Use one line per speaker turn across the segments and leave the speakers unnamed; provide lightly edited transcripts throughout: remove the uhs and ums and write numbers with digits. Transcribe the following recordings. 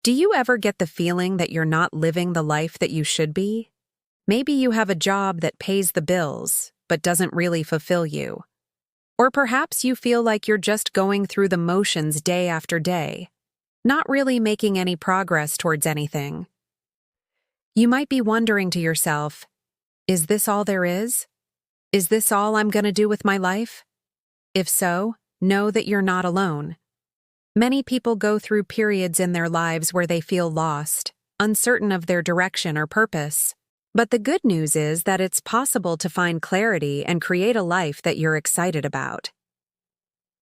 Do you ever get the feeling that you're not living the life that you should be? Maybe you have a job that pays the bills, but doesn't really fulfill you. Or perhaps you feel like you're just going through the motions day after day, not really making any progress towards anything. You might be wondering to yourself, is this all there is? Is this all I'm going to do with my life? If so, know that you're not alone. Many people go through periods in their lives where they feel lost, uncertain of their direction or purpose. But the good news is that it's possible to find clarity and create a life that you're excited about.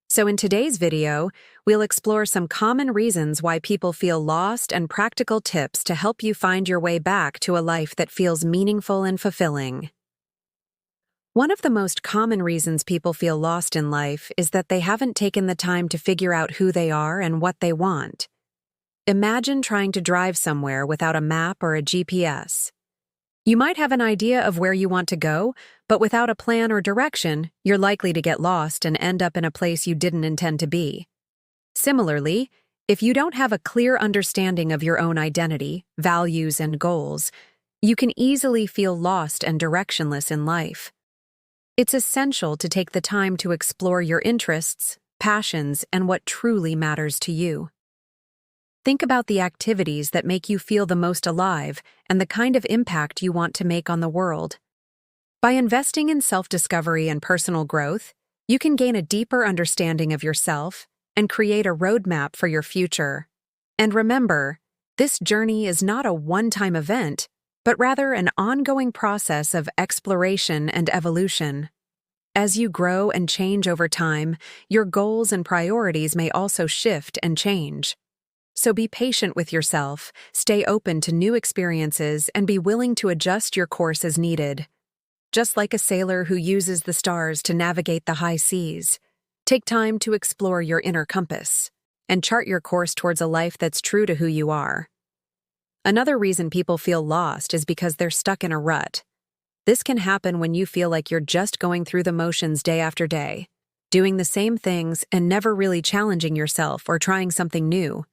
So in today's video, we'll explore some common reasons why people feel lost and practical tips to help you find your way back to a life that feels meaningful and fulfilling. One of the most common reasons people feel lost in life is that they haven't taken the time to figure out who they are and what they want. Imagine trying to drive somewhere without a map or a GPS. You might have an idea of where you want to go, but without a plan or direction, you're likely to get lost and end up in a place you didn't intend to be. Similarly, if you don't have a clear understanding of your own identity, values, and goals, you can easily feel lost and directionless in life. It's essential to take the time to explore your interests, passions, and what truly matters to you. Think about the activities that make you feel the most alive and the kind of impact you want to make on the world. By investing in self-discovery and personal growth, you can gain a deeper understanding of yourself and create a roadmap for your future. And remember, this journey is not a one-time event, but rather an ongoing process of exploration and evolution. As you grow and change over time, your goals and priorities may also shift and change. So be patient with yourself, stay open to new experiences, and be willing to adjust your course as needed. Just like a sailor who uses the stars to navigate the high seas, take time to explore your inner compass and chart your course towards a life that's true to who you are. Another reason people feel lost is because they're stuck in a rut. This can happen when you feel like you're just going through the motions day after day, doing the same things and never really challenging yourself or trying something new.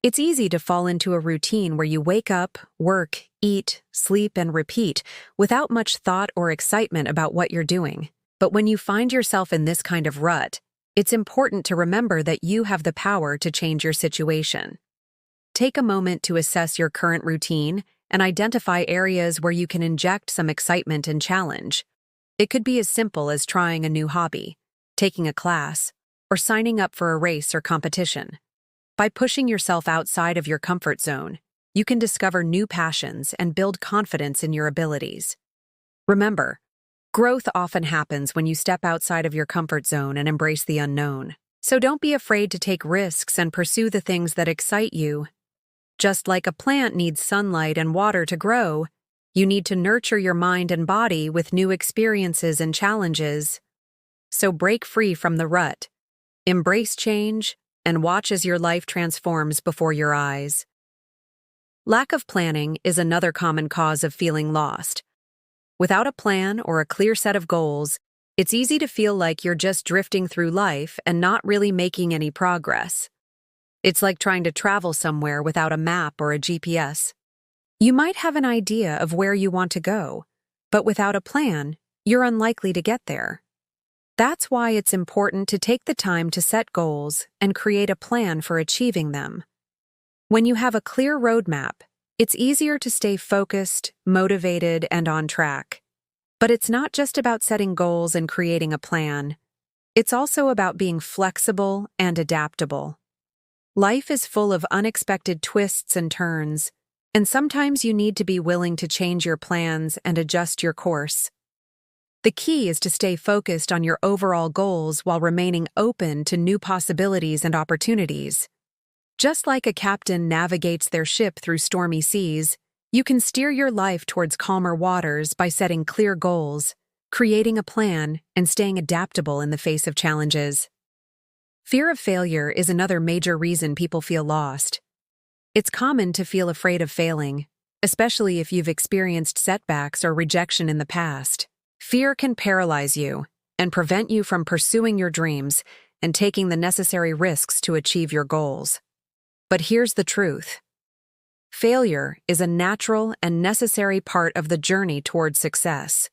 It's easy to fall into a routine where you wake up, work, eat, sleep, and repeat without much thought or excitement about what you're doing. But when you find yourself in this kind of rut, it's important to remember that you have the power to change your situation. Take a moment to assess your current routine and identify areas where you can inject some excitement and challenge. It could be as simple as trying a new hobby, taking a class, or signing up for a race or competition. By pushing yourself outside of your comfort zone, you can discover new passions and build confidence in your abilities. Remember, growth often happens when you step outside of your comfort zone and embrace the unknown. So don't be afraid to take risks and pursue the things that excite you. Just like a plant needs sunlight and water to grow, you need to nurture your mind and body with new experiences and challenges. So break free from the rut, embrace change, and watch as your life transforms before your eyes. Lack of planning is another common cause of feeling lost. Without a plan or a clear set of goals, it's easy to feel like you're just drifting through life and not really making any progress. It's like trying to travel somewhere without a map or a GPS. You might have an idea of where you want to go, but without a plan, you're unlikely to get there. That's why it's important to take the time to set goals and create a plan for achieving them. When you have a clear roadmap, it's easier to stay focused, motivated, and on track. But it's not just about setting goals and creating a plan. It's also about being flexible and adaptable. Life is full of unexpected twists and turns, and sometimes you need to be willing to change your plans and adjust your course. The key is to stay focused on your overall goals while remaining open to new possibilities and opportunities. Just like a captain navigates their ship through stormy seas, you can steer your life towards calmer waters by setting clear goals, creating a plan, and staying adaptable in the face of challenges. Fear of failure is another major reason people feel lost. It's common to feel afraid of failing, especially if you've experienced setbacks or rejection in the past. Fear can paralyze you and prevent you from pursuing your dreams and taking the necessary risks to achieve your goals. But here's the truth. Failure is a natural and necessary part of the journey toward success.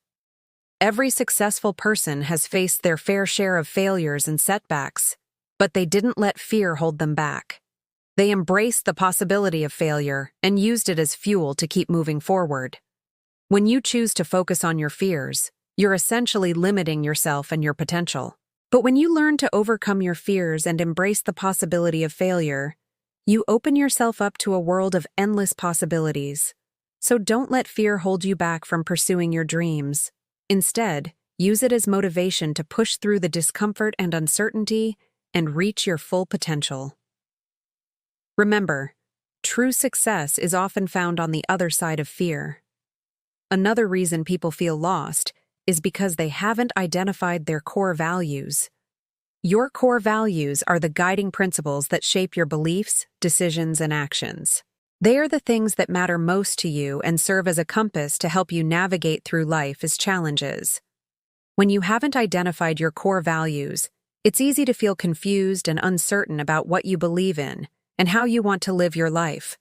Every successful person has faced their fair share of failures and setbacks, but they didn't let fear hold them back. They embraced the possibility of failure and used it as fuel to keep moving forward. When you choose to focus on your fears, you're essentially limiting yourself and your potential. But when you learn to overcome your fears and embrace the possibility of failure, you open yourself up to a world of endless possibilities. So don't let fear hold you back from pursuing your dreams. Instead, use it as motivation to push through the discomfort and uncertainty and reach your full potential. Remember, true success is often found on the other side of fear. Another reason people feel lost is because they haven't identified their core values. Your core values are the guiding principles that shape your beliefs, decisions, and actions. They are the things that matter most to you and serve as a compass to help you navigate through life as challenges. When you haven't identified your core values, it's easy to feel confused and uncertain about what you believe in and how you want to live your life.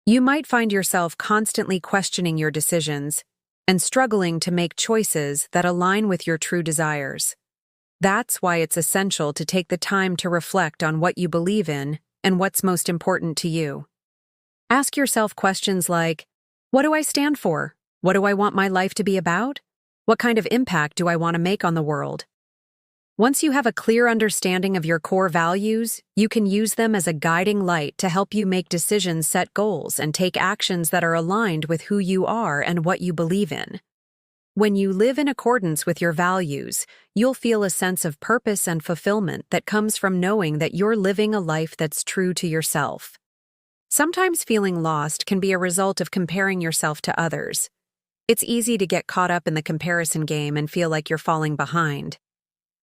You might find yourself constantly questioning your decisions and struggling to make choices that align with your true desires. That's why it's essential to take the time to reflect on what you believe in and what's most important to you. Ask yourself questions like, what do I stand for? What do I want my life to be about? What kind of impact do I want to make on the world? Once you have a clear understanding of your core values, you can use them as a guiding light to help you make decisions, set goals, and take actions that are aligned with who you are and what you believe in. When you live in accordance with your values, you'll feel a sense of purpose and fulfillment that comes from knowing that you're living a life that's true to yourself. Sometimes feeling lost can be a result of comparing yourself to others. It's easy to get caught up in the comparison game and feel like you're falling behind.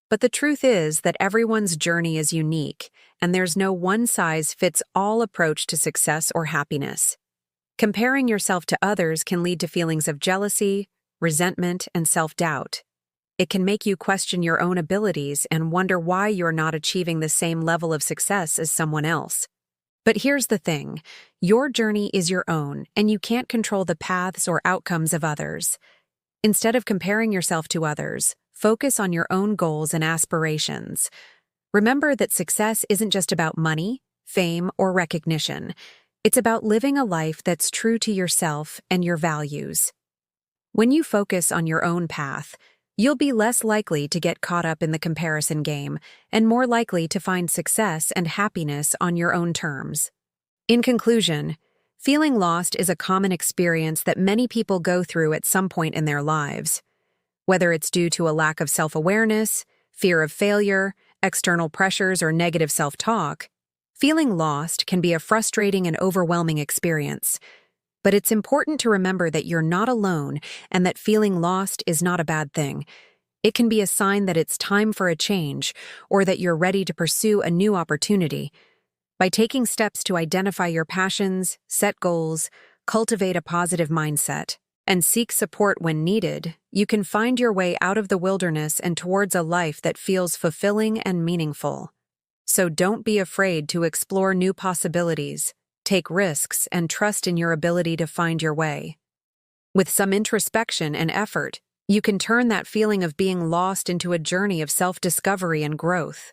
But the truth is that everyone's journey is unique, and there's no one-size-fits-all approach to success or happiness. Comparing yourself to others can lead to feelings of jealousy, resentment, and self-doubt. It can make you question your own abilities and wonder why you're not achieving the same level of success as someone else. But here's the thing, your journey is your own, and you can't control the paths or outcomes of others. Instead of comparing yourself to others, focus on your own goals and aspirations. Remember that success isn't just about money, fame, or recognition. It's about living a life that's true to yourself and your values. When you focus on your own path, you'll be less likely to get caught up in the comparison game and more likely to find success and happiness on your own terms. In conclusion, feeling lost is a common experience that many people go through at some point in their lives. Whether it's due to a lack of self-awareness, fear of failure, external pressures, or negative self-talk, feeling lost can be a frustrating and overwhelming experience. But it's important to remember that you're not alone and that feeling lost is not a bad thing. It can be a sign that it's time for a change or that you're ready to pursue a new opportunity. By taking steps to identify your passions, set goals, cultivate a positive mindset, and seek support when needed, you can find your way out of the wilderness and towards a life that feels fulfilling and meaningful. So don't be afraid to explore new possibilities, take risks, and trust in your ability to find your way. With some introspection and effort, you can turn that feeling of being lost into a journey of self-discovery and growth.